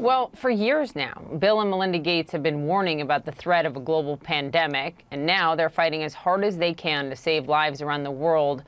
Well, for years now, Bill and Melinda Gates have been warning about the threat of a global pandemic, and now they're fighting as hard as they can to save lives around the world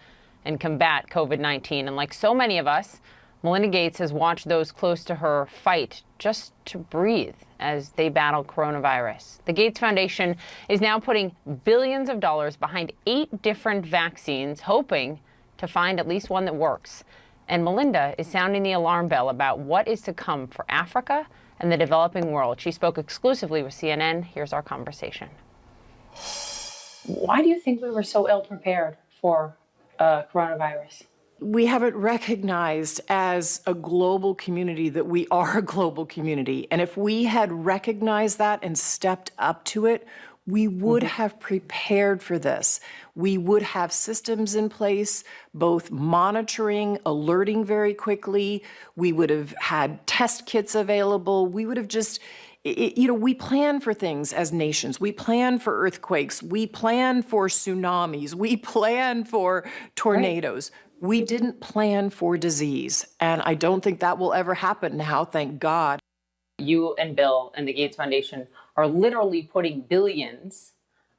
and combat COVID-19. And like so many of us, Melinda Gates has watched those close to her fight just to breathe as they battle coronavirus. The Gates Foundation is now putting billions of dollars behind 8 different vaccines, hoping to find at least one that works. And Melinda is sounding the alarm bell about what is to come for Africa and the developing world. She spoke exclusively with CNN. Here's our conversation. Why do you think we were so ill prepared for coronavirus? We haven't recognized as a global community that we are a global community. And if we had recognized that and stepped up to it, we would have prepared for this. We would have systems in place, both monitoring, alerting very quickly. We would have had test kits available. We would have just, we plan for things as nations. We plan for earthquakes. We plan for tsunamis. We plan for tornadoes. Right. We didn't plan for disease. And I don't think that will ever happen now, thank God. You and Bill and the Gates Foundation are literally putting billions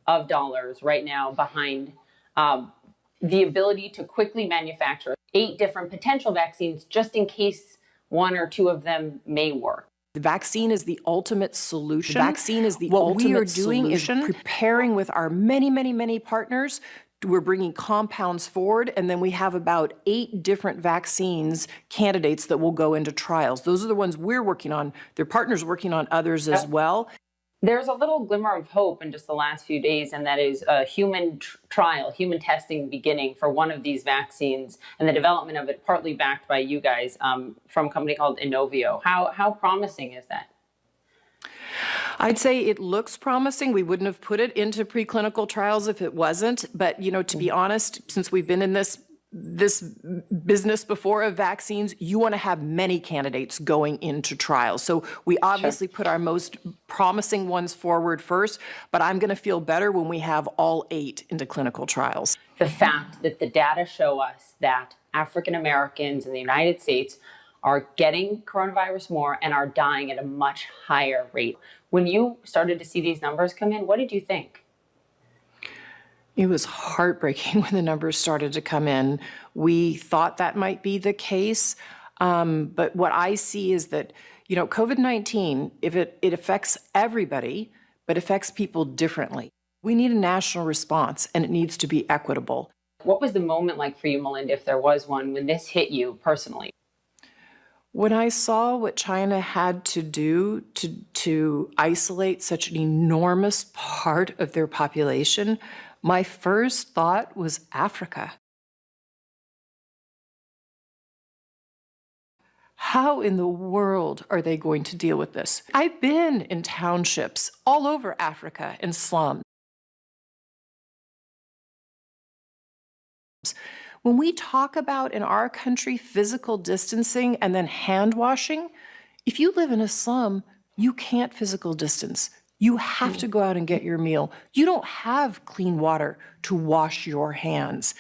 of dollars right now behind the ability to quickly manufacture 8 different potential vaccines just in case 1 or 2 of them may work. The vaccine is the ultimate solution. The vaccine is the ultimate solution. What we are doing is preparing with our many, many, many partners. We're bringing compounds forward, and then we have about 8 different vaccines candidates that will go into trials. Those are the ones we're working on. Their partners working on others as well. There's a little glimmer of hope in just the last few days, and that is a human trial, human testing beginning for one of these vaccines, and the development of it partly backed by you guys from a company called Inovio. How promising is that? I'd say it looks promising. We wouldn't have put it into preclinical trials if it wasn't. But, to be honest, since we've been in this business before of vaccines, you want to have many candidates going into trials. So we obviously put our most promising ones forward first, but I'm going to feel better when we have all 8 into clinical trials. The fact that the data show us that African Americans in the United States are getting coronavirus more and are dying at a much higher rate. When you started to see these numbers come in, what did you think? It was heartbreaking when the numbers started to come in. We thought that might be the case, but what I see is that, COVID-19, if it affects everybody, but affects people differently. We need a national response, and it needs to be equitable. What was the moment like for you, Melinda, if there was one, when this hit you personally? When I saw what China had to do to isolate such an enormous part of their population, my first thought was Africa. How in the world are they going to deal with this? I've been in townships all over Africa and slums. When we talk about in our country physical distancing and then hand washing, if you live in a slum, you can't physical distance. You have to go out and get your meal. You don't have clean water to wash your hands.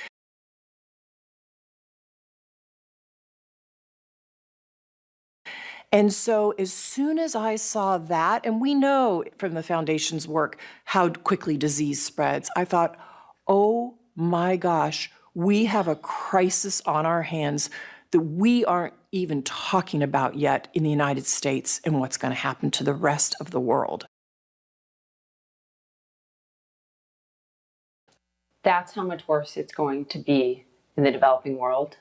And so as soon as I saw that, and we know from the foundation's work how quickly disease spreads, I thought, oh my gosh, we have a crisis on our hands that we aren't even talking about yet in the United States and what's going to happen to the rest of the world. That's how much worse it's going to be in the developing world.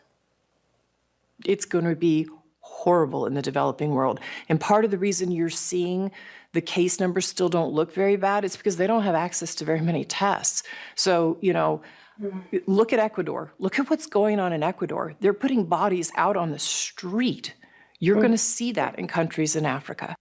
It's going to be horrible in the developing world. And part of the reason you're seeing the case numbers still don't look very bad is because they don't have access to very many tests. So, look at Ecuador. Look at what's going on in Ecuador. They're putting bodies out on the street. You're going to see that in countries in Africa.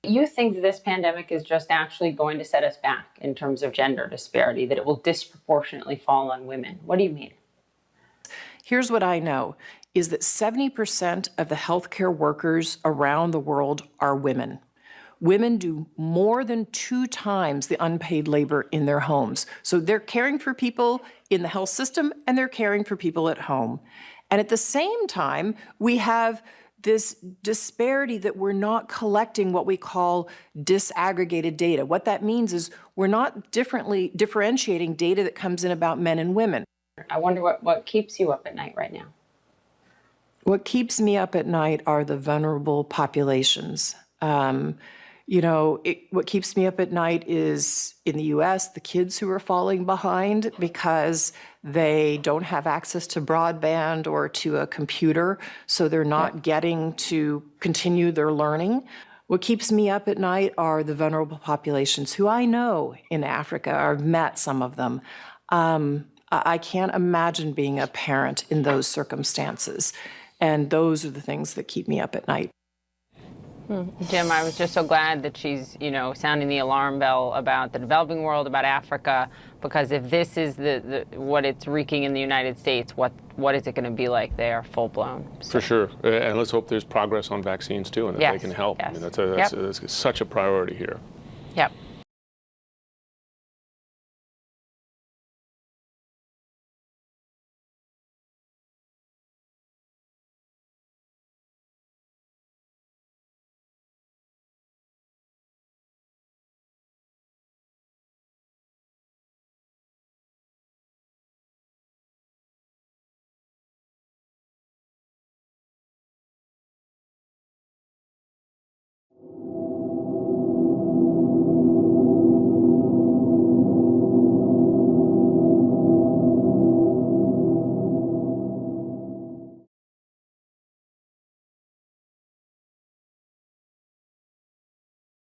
You think that this pandemic is just actually going to set us back in terms of gender disparity, that it will disproportionately fall on women? What do you mean? Here's what I know, is that 70% of the healthcare workers around the world are women. women do more than 2 times the unpaid labor in their homes. So they're caring for people in the health system and they're caring for people at home. And at the same time, we have this disparity that we're not collecting what we call disaggregated data. What that means is we're not differentiating data that comes in about men and women. I wonder what keeps you up at night right now. What keeps me up at night are the vulnerable populations. What keeps me up at night is, in the U.S., the kids who are falling behind because they don't have access to broadband or to a computer, so they're not getting to continue their learning. What keeps me up at night are the vulnerable populations who I know in Africa. I've met some of them. I can't imagine being a parent in those circumstances. And those are the things that keep me up at night. Jim, I was just so glad that she's, sounding the alarm bell about the developing world, about Africa, because if this is what it's wreaking in the United States, what is it going to be like there, full blown? So. For sure, and let's hope there's progress on vaccines too, and that they can help. Yes. I mean, that's such a priority here. Yep.